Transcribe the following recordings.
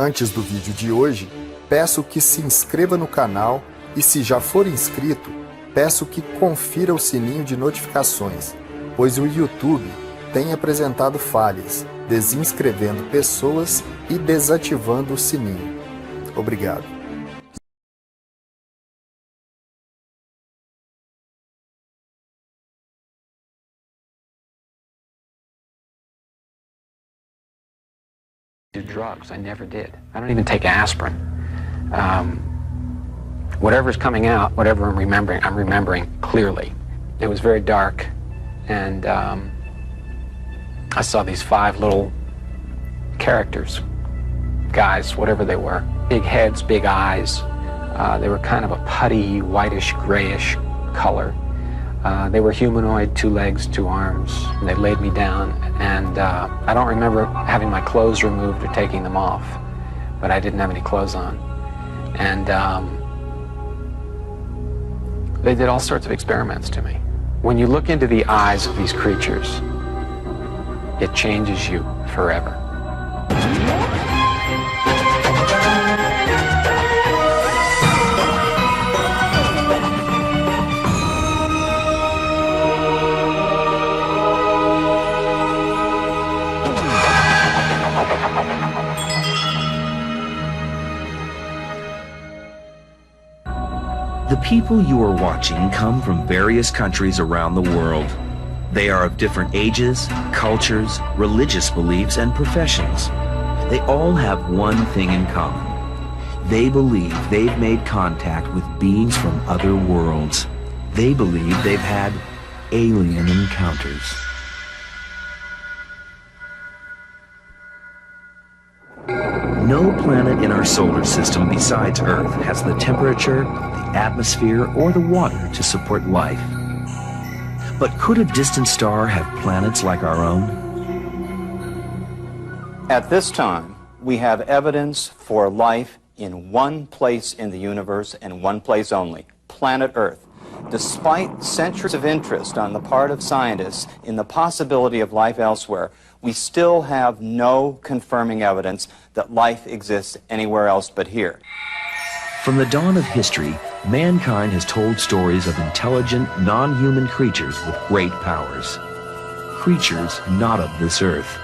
Antes do vídeo de hoje, peço que se inscreva no canal e, se já for inscrito, peço que confira o sininho de notificações, pois o YouTube tem apresentado falhas, desinscrevendo pessoas e desativando o sininho. Obrigado. Do drugs. I never did. I don't even take aspirin. Whatever's coming out, whatever I'm remembering clearly. It was very dark, and I saw these 5 little characters, guys, whatever they were. Big heads, big eyes. They were kind of a putty, whitish, grayish color. They were humanoid, 2 legs, 2 arms. And they laid me down, and I don't remember having my clothes removed or taking them off, but I didn't have any clothes on. And they did all sorts of experiments to me. When you look into the eyes of these creatures, it changes you forever. The people you are watching come from various countries around the world. They are of different ages, cultures, religious beliefs, and professions. They all have one thing in common. They believe they've made contact with beings from other worlds. They believe they've had alien encounters. No planet in our solar system besides Earth has the temperature, the atmosphere, or the water to support life. But could a distant star have planets like our own? At this time, we have evidence for life in one place in the universe and one place only, planet Earth. Despite centuries of interest on the part of scientists in the possibility of life elsewhere, we still have no confirming evidence that life exists anywhere else but here. From the dawn of history, mankind has told stories of intelligent, non-human creatures with great powers. Creatures not of this earth.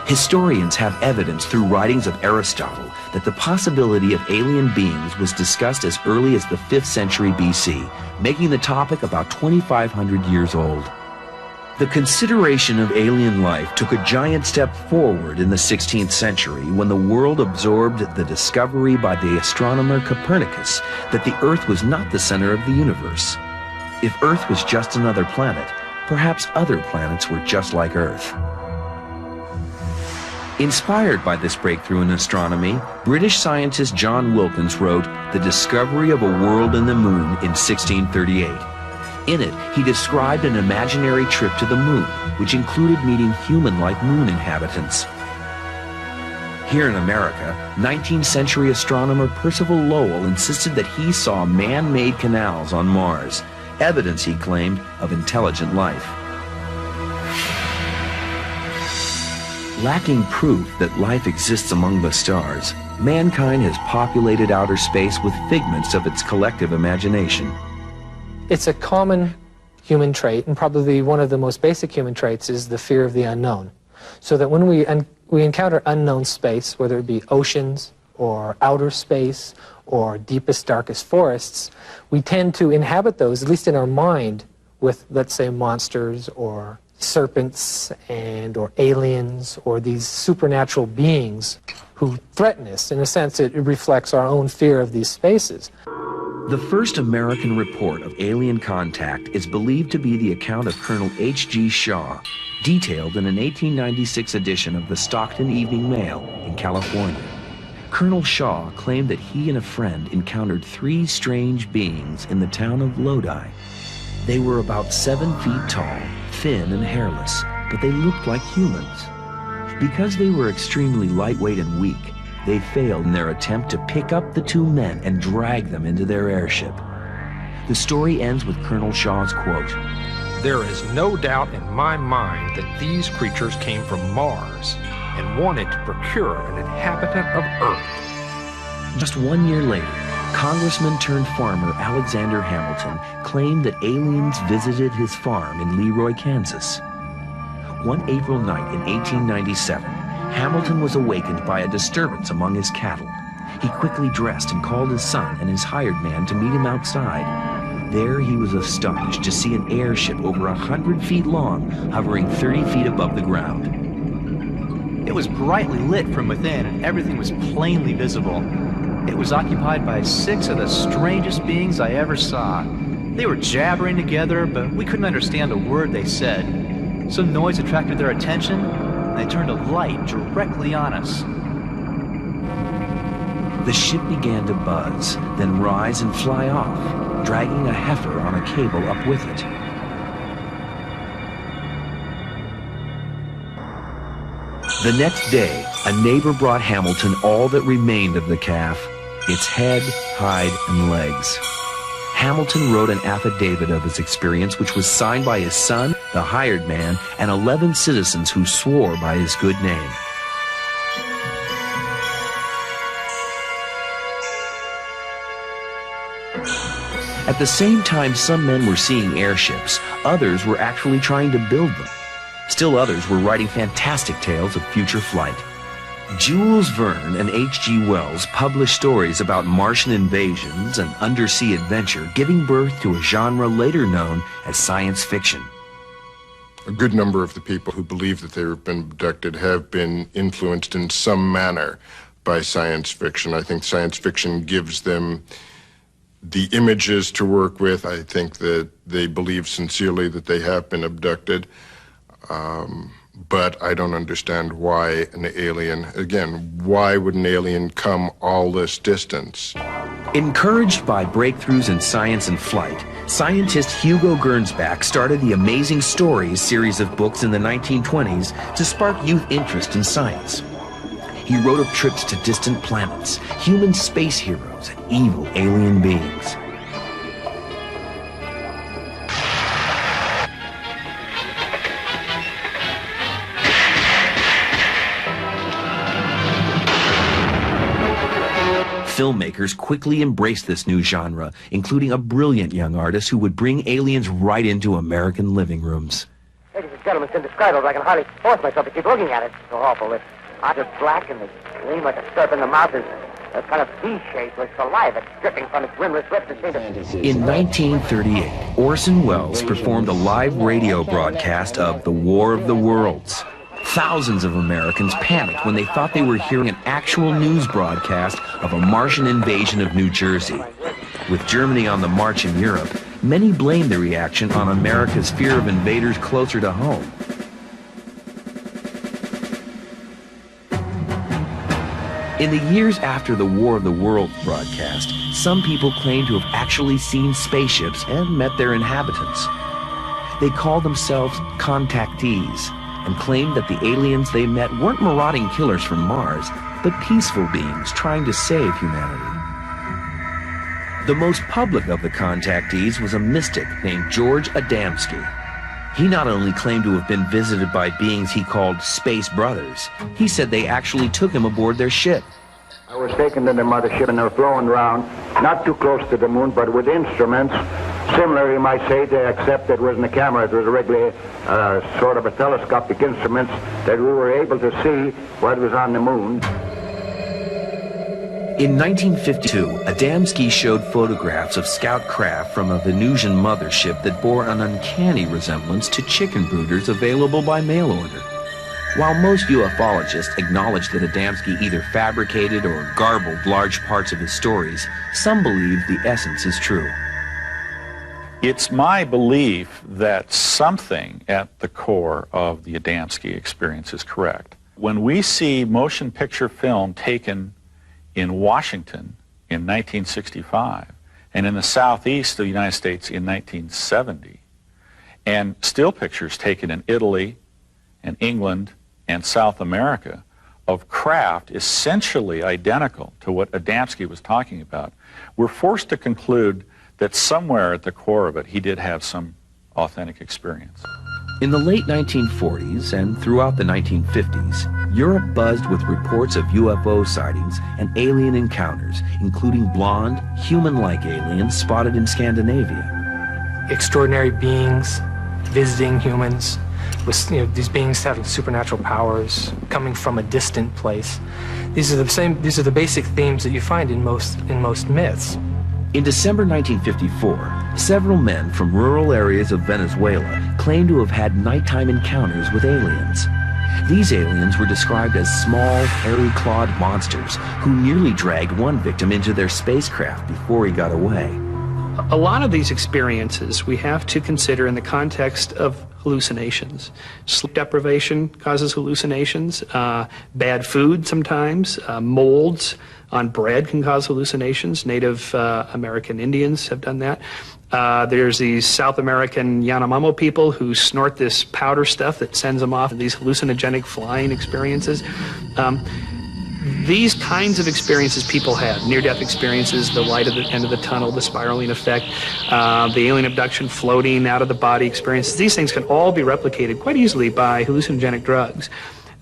Historians have evidence through writings of Aristotle that the possibility of alien beings was discussed as early as the 5th century BC, making the topic about 2,500 years old. The consideration of alien life took a giant step forward in the 16th century when the world absorbed the discovery by the astronomer Copernicus that the Earth was not the center of the universe. If Earth was just another planet, perhaps other planets were just like Earth. Inspired by this breakthrough in astronomy, British scientist John Wilkins wrote The Discovery of a World in the Moon in 1638. In it, he described an imaginary trip to the moon, which included meeting human-like moon inhabitants. Here in America, 19th century astronomer Percival Lowell insisted that he saw man-made canals on Mars, evidence, he claimed, of intelligent life. Lacking proof that life exists among the stars, mankind has populated outer space with figments of its collective imagination. It's a common human trait, and probably one of the most basic human traits is the fear of the unknown. So that when we encounter unknown space, whether it be oceans or outer space or deepest, darkest forests, we tend to inhabit those, at least in our mind, with, let's say, monsters or serpents or aliens or these supernatural beings who threaten us. In a sense, it reflects our own fear of these spaces. The first American report of alien contact is believed to be the account of Colonel H.G. Shaw, detailed in an 1896 edition of the Stockton Evening Mail in California. Colonel Shaw claimed that he and a friend encountered 3 strange beings in the town of Lodi. They were about 7 feet tall, thin and hairless, but they looked like humans. Because they were extremely lightweight and weak, they failed in their attempt to pick up the 2 men and drag them into their airship. The story ends with Colonel Shaw's quote, "There is no doubt in my mind that these creatures came from Mars, and wanted to procure an inhabitant of Earth. Just 1 year later, Congressman turned farmer Alexander Hamilton claimed that aliens visited his farm in Leroy, Kansas. One April night in 1897, Hamilton was awakened by a disturbance among his cattle. He quickly dressed and called his son and his hired man to meet him outside. There he was astonished to see an airship over 100 feet long, hovering 30 feet above the ground. It was brightly lit from within, and everything was plainly visible. It was occupied by 6 of the strangest beings I ever saw. They were jabbering together, but we couldn't understand a word they said. Some noise attracted their attention, and they turned a light directly on us. The ship began to buzz, then rise and fly off, dragging a heifer on a cable up with it. The next day, a neighbor brought Hamilton all that remained of the calf, its head, hide, and legs. Hamilton wrote an affidavit of his experience, which was signed by his son, the hired man, and 11 citizens who swore by his good name. At the same time some men were seeing airships, others were actually trying to build them. Still others were writing fantastic tales of future flight. Jules Verne and H.G. Wells published stories about Martian invasions and undersea adventure, giving birth to a genre later known as science fiction. A good number of the people who believe that they've been abducted have been influenced in some manner by science fiction. I think science fiction gives them the images to work with. I think that they believe sincerely that they have been abducted. But I don't understand why an alien, again, why would an alien come all this distance? Encouraged by breakthroughs in science and flight, scientist Hugo Gernsback started the Amazing Stories series of books in the 1920s to spark youth interest in science. He wrote of trips to distant planets, human space heroes, and evil alien beings. Filmmakers quickly embraced this new genre, including a brilliant young artist who would bring aliens right into American living rooms. Ladies and gentlemen, it's indescribable. I can hardly force myself to keep looking at it. It's so awful. Its eyes are black and they gleam like a serpent. The mouth is a kind of V-shape with saliva dripping from its rimless lips. In 1938, Orson Welles performed a live radio broadcast of The War of the Worlds. Thousands of Americans panicked when they thought they were hearing an actual news broadcast of a Martian invasion of New Jersey. With Germany on the march in Europe, many blamed the reaction on America's fear of invaders closer to home. In the years after the War of the Worlds broadcast, some people claimed to have actually seen spaceships and met their inhabitants. They called themselves contactees, and claimed that the aliens they met weren't marauding killers from Mars, but peaceful beings trying to save humanity. The most public of the contactees was a mystic named George Adamski. He not only claimed to have been visited by beings he called space brothers, he said they actually took him aboard their ship. I was taken to the mothership and they were flowing around, not too close to the moon, but with instruments. Similar, you might say, except it wasn't a camera, it was a regular sort of a telescopic instruments that we were able to see what was on the moon. In 1952, Adamski showed photographs of scout craft from a Venusian mothership that bore an uncanny resemblance to chicken brooders available by mail order. While most ufologists acknowledge that Adamski either fabricated or garbled large parts of his stories, some believe the essence is true. It's my belief that something at the core of the Adamski experience is correct. When we see motion picture film taken in Washington in 1965 and in the southeast of the United States in 1970, and still pictures taken in Italy and England and South America of craft essentially identical to what Adamski was talking about, we're forced to conclude that somewhere at the core of it, he did have some authentic experience. In the late 1940s and throughout the 1950s, Europe buzzed with reports of UFO sightings and alien encounters, including blonde, human-like aliens spotted in Scandinavia. Extraordinary beings visiting humans, with these beings having supernatural powers, coming from a distant place. These are the basic themes that you find in most myths. In December 1954, several men from rural areas of Venezuela claimed to have had nighttime encounters with aliens. These aliens were described as small, hairy-clawed monsters who nearly dragged one victim into their spacecraft before he got away. A lot of these experiences we have to consider in the context of hallucinations. Sleep deprivation causes hallucinations. Bad food sometimes. Molds on bread can cause hallucinations. Native American Indians have done that. There's these South American Yanomamo people who snort this powder stuff that sends them off in these hallucinogenic flying experiences. These kinds of experiences people have, near-death experiences, the light at the end of the tunnel, the spiraling effect, the alien abduction, floating out of the body experiences, these things can all be replicated quite easily by hallucinogenic drugs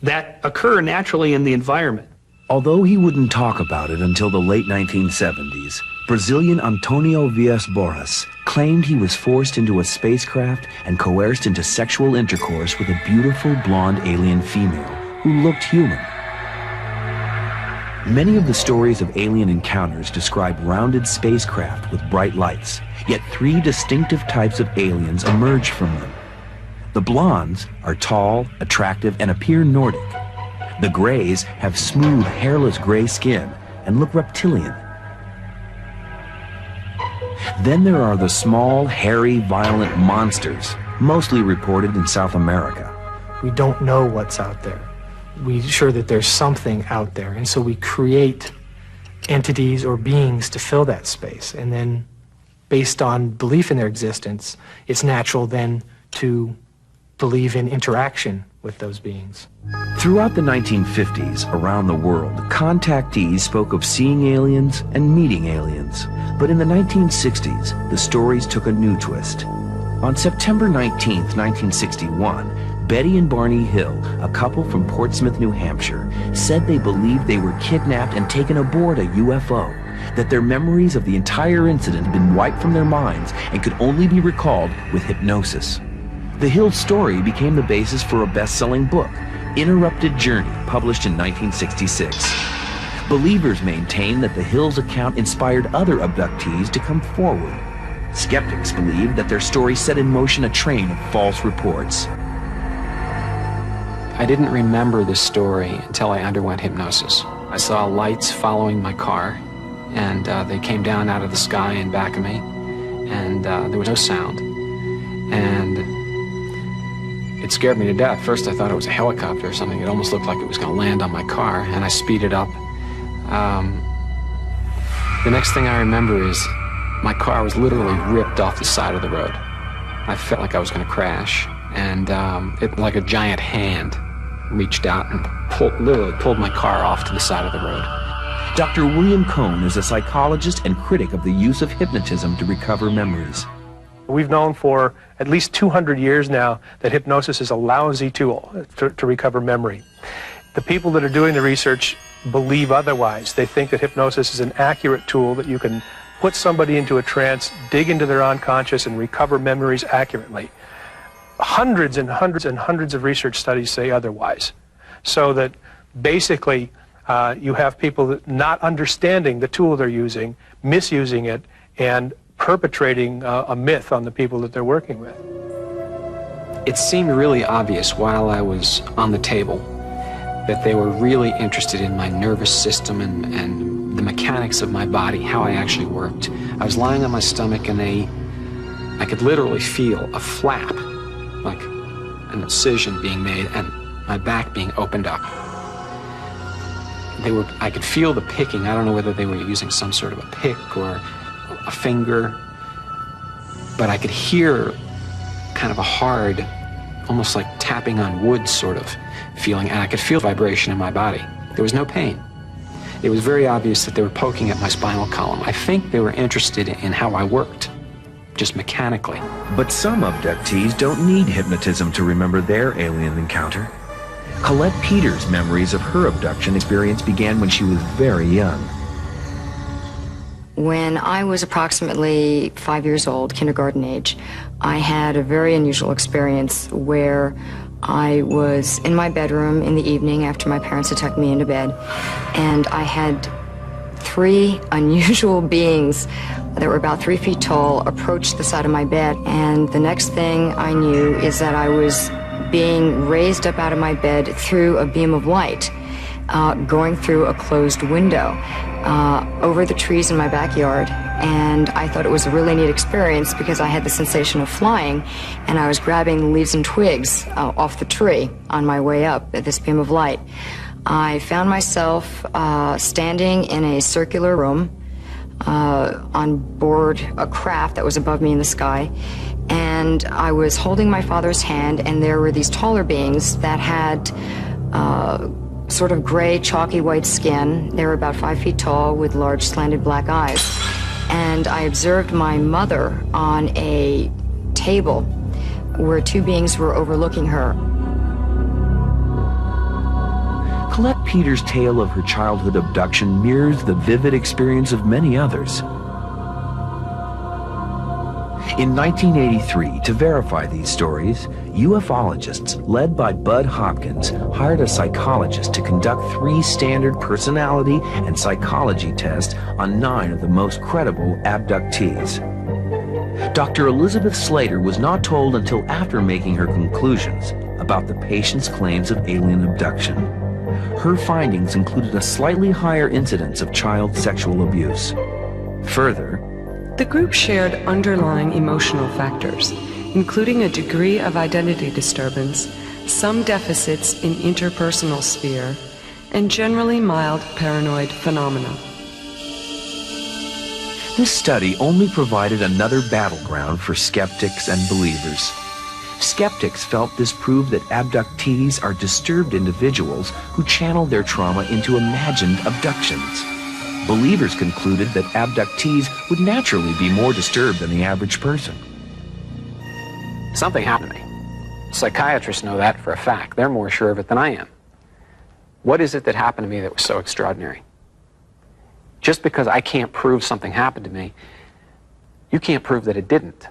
that occur naturally in the environment. Although he wouldn't talk about it until the late 1970s, Brazilian Antonio Villas-Boas claimed he was forced into a spacecraft and coerced into sexual intercourse with a beautiful blonde alien female who looked human. Many of the stories of alien encounters describe rounded spacecraft with bright lights, yet three distinctive types of aliens emerge from them. The blondes are tall, attractive, and appear Nordic. The grays have smooth, hairless gray skin and look reptilian. Then there are the small, hairy, violent monsters, mostly reported in South America. We don't know what's out there. We're sure that there's something out there, and so we create entities or beings to fill that space, and then based on belief in their existence, it's natural then to believe in interaction with those beings. Throughout the 1950s, around the world, contactees spoke of seeing aliens and meeting aliens. But in the 1960s, the stories took a new twist. On September 19, 1961, Betty and Barney Hill, a couple from Portsmouth, New Hampshire, said they believed they were kidnapped and taken aboard a UFO, that their memories of the entire incident had been wiped from their minds and could only be recalled with hypnosis. The Hill story became the basis for a best-selling book, Interrupted Journey, published in 1966. Believers maintain that the Hills' account inspired other abductees to come forward. Skeptics believe that their story set in motion a train of false reports. I didn't remember this story until I underwent hypnosis. I saw lights following my car, and they came down out of the sky in back of me, and there was no sound. And it scared me to death. First I thought it was a helicopter or something. It almost looked like it was going to land on my car, and I speeded up. The next thing I remember is my car was literally ripped off the side of the road. I felt like I was going to crash, and it, like a giant hand, reached out and literally pulled my car off to the side of the road. Dr. William Cohn is a psychologist and critic of the use of hypnotism to recover memories. We've known for at least 200 years now that hypnosis is a lousy tool to recover memory. The people that are doing the research believe otherwise. They think that hypnosis is an accurate tool that you can put somebody into a trance, dig into their unconscious, and recover memories accurately. Hundreds and hundreds and hundreds of research studies say otherwise. So that basically you have people that not understanding the tool they're using, misusing it, and perpetrating a myth on the people that they're working with. It seemed really obvious while I was on the table that they were really interested in my nervous system and the mechanics of my body, how I actually worked. I was lying on my stomach, and I could literally feel a flap, like an incision being made, and my back being opened up. I could feel the picking. I don't know whether they were using some sort of a pick or a finger, but I could hear kind of a hard, almost like tapping on wood sort of feeling, and I could feel vibration in my body. There was no pain. It was very obvious that they were poking at my spinal column. I think they were interested in how I worked. just mechanically. But some abductees don't need hypnotism to remember their alien encounter. Colette Peters' memories of her abduction experience began when she was very young. When I was approximately 5 years old, kindergarten age, I had a very unusual experience where I was in my bedroom in the evening after my parents had tucked me into bed, and I had three unusual beings that were about 3 feet tall approach the side of my bed, and the next thing I knew is that I was being raised up out of my bed through a beam of light, going through a closed window over the trees in my backyard. And I thought it was a really neat experience because I had the sensation of flying, and I was grabbing the leaves and twigs off the tree on my way up at this beam of light. I found myself standing in a circular room on board a craft that was above me in the sky, and I was holding my father's hand, and there were these taller beings that had sort of gray, chalky white skin. They were about 5 feet tall with large slanted black eyes. And I observed my mother on a table where two beings were overlooking her. Colette Peters' tale of her childhood abduction mirrors the vivid experience of many others. In 1983, to verify these stories, ufologists, led by Bud Hopkins, hired a psychologist to conduct 3 standard personality and psychology tests on 9 of the most credible abductees. Dr. Elizabeth Slater was not told until after making her conclusions about the patient's claims of alien abduction. Her findings included a slightly higher incidence of child sexual abuse. Further, the group shared underlying emotional factors, including a degree of identity disturbance, some deficits in interpersonal sphere, and generally mild paranoid phenomena. This study only provided another battleground for skeptics and believers. Skeptics felt this proved that abductees are disturbed individuals who channel their trauma into imagined abductions. Believers concluded that abductees would naturally be more disturbed than the average person. Something happened to me. Psychiatrists know that for a fact. They're more sure of it than I am. What is it that happened to me that was so extraordinary? Just because I can't prove something happened to me, you can't prove that it didn't.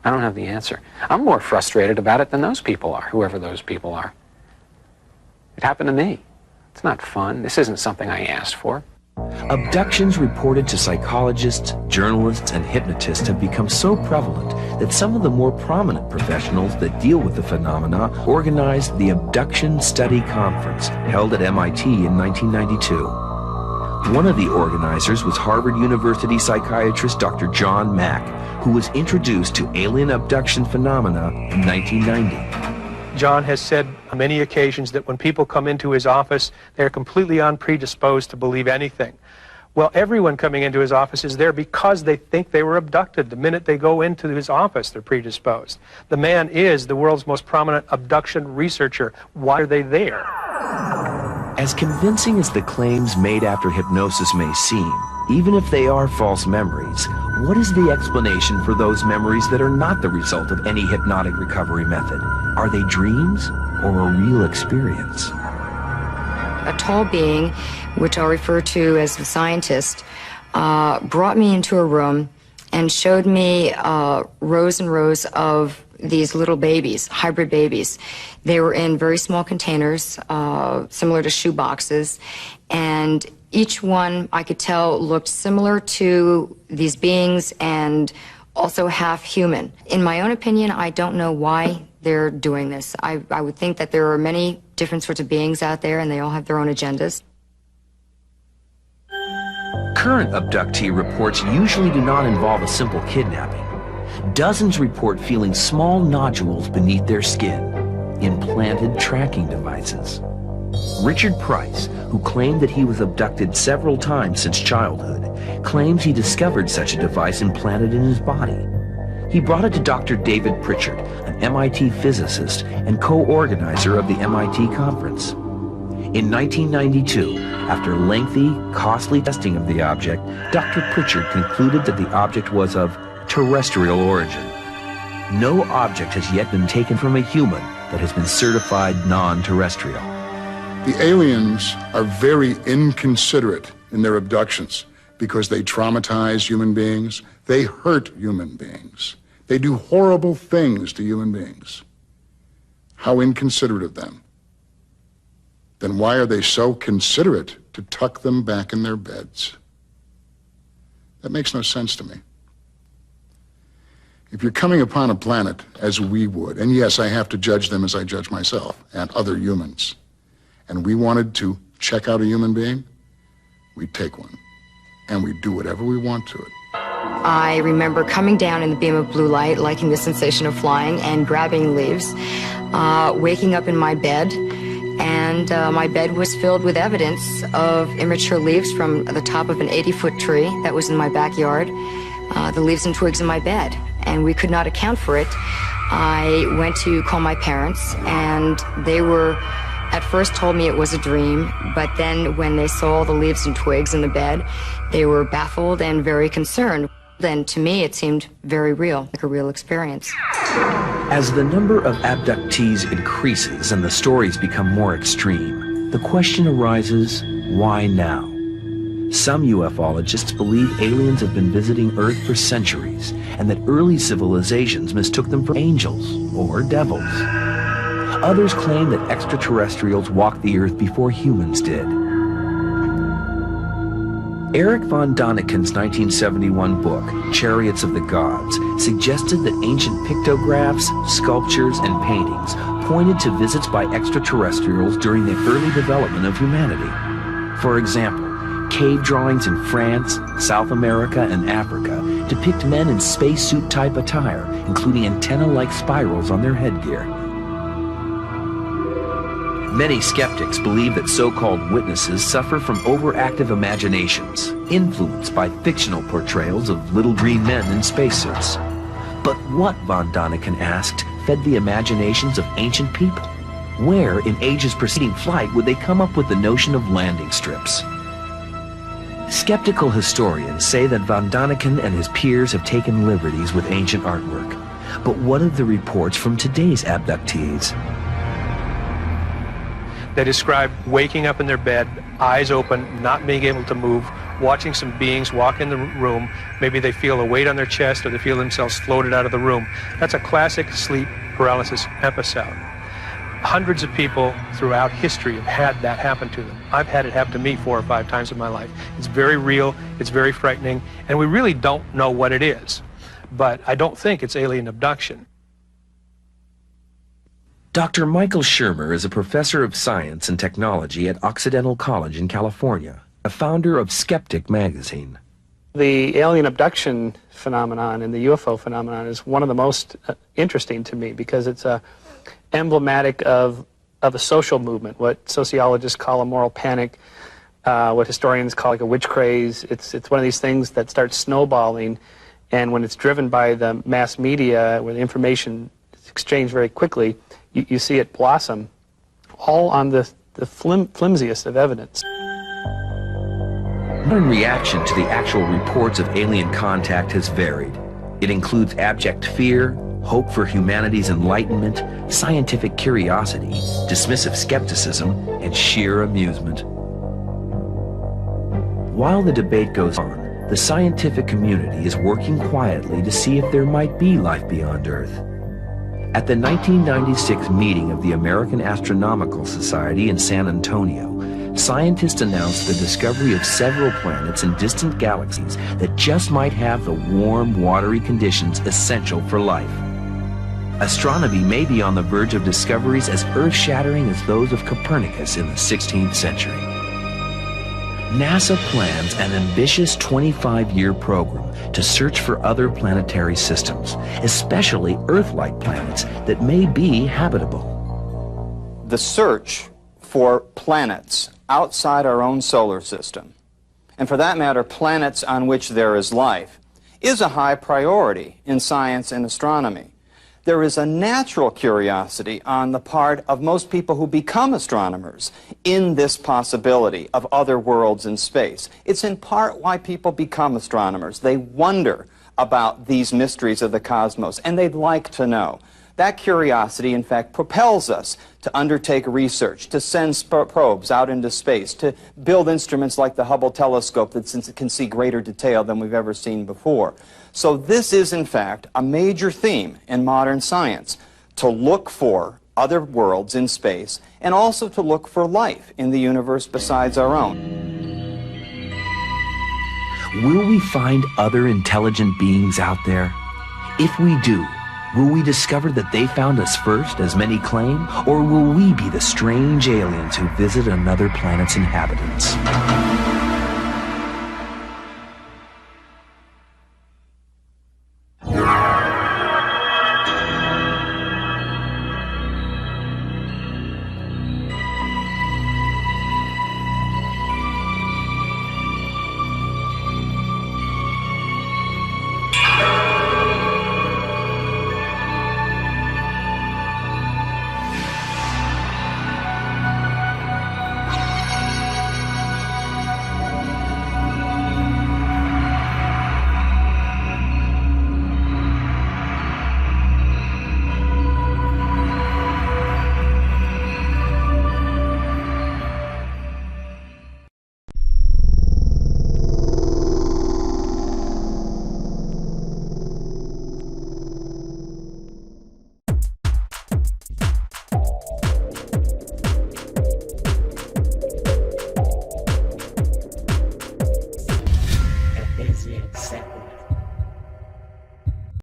I don't have the answer. I'm more frustrated about it than those people are, whoever those people are. It happened to me. It's not fun. This isn't something I asked for. Abductions reported to psychologists, journalists, and hypnotists have become so prevalent that some of the more prominent professionals that deal with the phenomena organized the Abduction Study Conference, held at MIT in 1992. One of the organizers was Harvard University psychiatrist Dr. John Mack, who was introduced to alien abduction phenomena in 1990. John has said on many occasions that when people come into his office, they're completely unpredisposed to believe anything. Well, everyone coming into his office is there because they think they were abducted. The minute they go into his office, they're predisposed. The man is the world's most prominent abduction researcher. Why are they there? As convincing as the claims made after hypnosis may seem, even if they are false memories, what is the explanation for those memories that are not the result of any hypnotic recovery method? Are they dreams or a real experience? A tall being, which I'll refer to as the scientist, brought me into a room and showed me rows and rows of these little babies, hybrid babies. They were in very small containers, similar to shoe boxes, and each one, I could tell, looked similar to these beings and also half human. In my own opinion, I don't know why they're doing this. I would think that there are many different sorts of beings out there, and they all have their own agendas. Current abductee reports usually do not involve a simple kidnapping. Dozens report feeling small nodules beneath their skin, implanted tracking devices. Richard Price, who claimed that he was abducted several times since childhood, claims he discovered such a device implanted in his body. He brought it to Dr. David Pritchard, an MIT physicist and co-organizer of the MIT conference. In 1992, after lengthy, costly testing of the object, Dr. Pritchard concluded that the object was of terrestrial origin. No object has yet been taken from a human that has been certified non-terrestrial. The aliens are very inconsiderate in their abductions because they traumatize human beings, they hurt human beings, they do horrible things to human beings. How inconsiderate of them. Then why are they so considerate to tuck them back in their beds? That makes no sense to me. If you're coming upon a planet as we would, and yes, I have to judge them as I judge myself and other humans, and we wanted to check out a human being, we'd take one, and we'd do whatever we want to it. I remember coming down in the beam of blue light, liking the sensation of flying and grabbing leaves, waking up in my bed, and my bed was filled with evidence of immature leaves from the top of an 80-foot tree that was in my backyard, the leaves and twigs in my bed, and we could not account for it. I went to call my parents, and they were at first told me it was a dream, but then when they saw the leaves and twigs in the bed, they were baffled and very concerned. Then to me it seemed very real, like a real experience. As the number of abductees increases and the stories become more extreme, the question arises, why now? Some ufologists believe aliens have been visiting Earth for centuries and that early civilizations mistook them for angels or devils. Others claim that extraterrestrials walked the Earth before humans did. Erich von Daniken's 1971 book, Chariots of the Gods, suggested that ancient pictographs, sculptures, and paintings pointed to visits by extraterrestrials during the early development of humanity. For example, cave drawings in France, South America, and Africa depict men in spacesuit-type attire, including antenna-like spirals on their headgear. Many skeptics believe that so-called witnesses suffer from overactive imaginations, influenced by fictional portrayals of little green men in spacesuits. But what, von Daniken asked, fed the imaginations of ancient people? Where, in ages preceding flight, would they come up with the notion of landing strips? Skeptical historians say that von Daniken and his peers have taken liberties with ancient artwork. But what of the reports from today's abductees? They describe waking up in their bed, eyes open, not being able to move, watching some beings walk in the room. Maybe they feel a weight on their chest or they feel themselves floated out of the room. That's a classic sleep paralysis episode. Hundreds of people throughout history have had that happen to them. I've had it happen to me 4 or 5 times in my life. It's very real, it's very frightening, and we really don't know what it is. But I don't think it's alien abduction. Dr. Michael Shermer is a professor of science and technology at Occidental College in California, a founder of Skeptic magazine. The alien abduction phenomenon and the UFO phenomenon is one of the most interesting to me because it's emblematic of a social movement, what sociologists call a moral panic, what historians call like a witch craze. It's one of these things that starts snowballing, and when it's driven by the mass media, where the information is exchanged very quickly, you see it blossom, all on the flimsiest of evidence. Modern reaction to the actual reports of alien contact has varied. It includes abject fear, hope for humanity's enlightenment, scientific curiosity, dismissive skepticism, and sheer amusement. While the debate goes on, the scientific community is working quietly to see if there might be life beyond Earth. At the 1996 meeting of the American Astronomical Society in San Antonio, scientists announced the discovery of several planets in distant galaxies that just might have the warm, watery conditions essential for life. Astronomy may be on the verge of discoveries as earth-shattering as those of Copernicus in the 16th century. NASA plans an ambitious 25-year program to search for other planetary systems, especially Earth-like planets that may be habitable. The search for planets outside our own solar system, and for that matter, planets on which there is life, is a high priority in science and astronomy. there is a natural curiosity on the part of most people who become astronomers in this possibility of other worlds in space. It's in part why people become astronomers. They wonder about these mysteries of the cosmos, and they'd like to know. That curiosity, in fact, propels us to undertake research, to send probes out into space, to build instruments like the Hubble telescope that can see greater detail than we've ever seen before. So this is, in fact, a major theme in modern science, to look for other worlds in space and also to look for life in the universe besides our own. Will we find other intelligent beings out there? If we do, will we discover that they found us first, as many claim? Or will we be the strange aliens who visit another planet's inhabitants?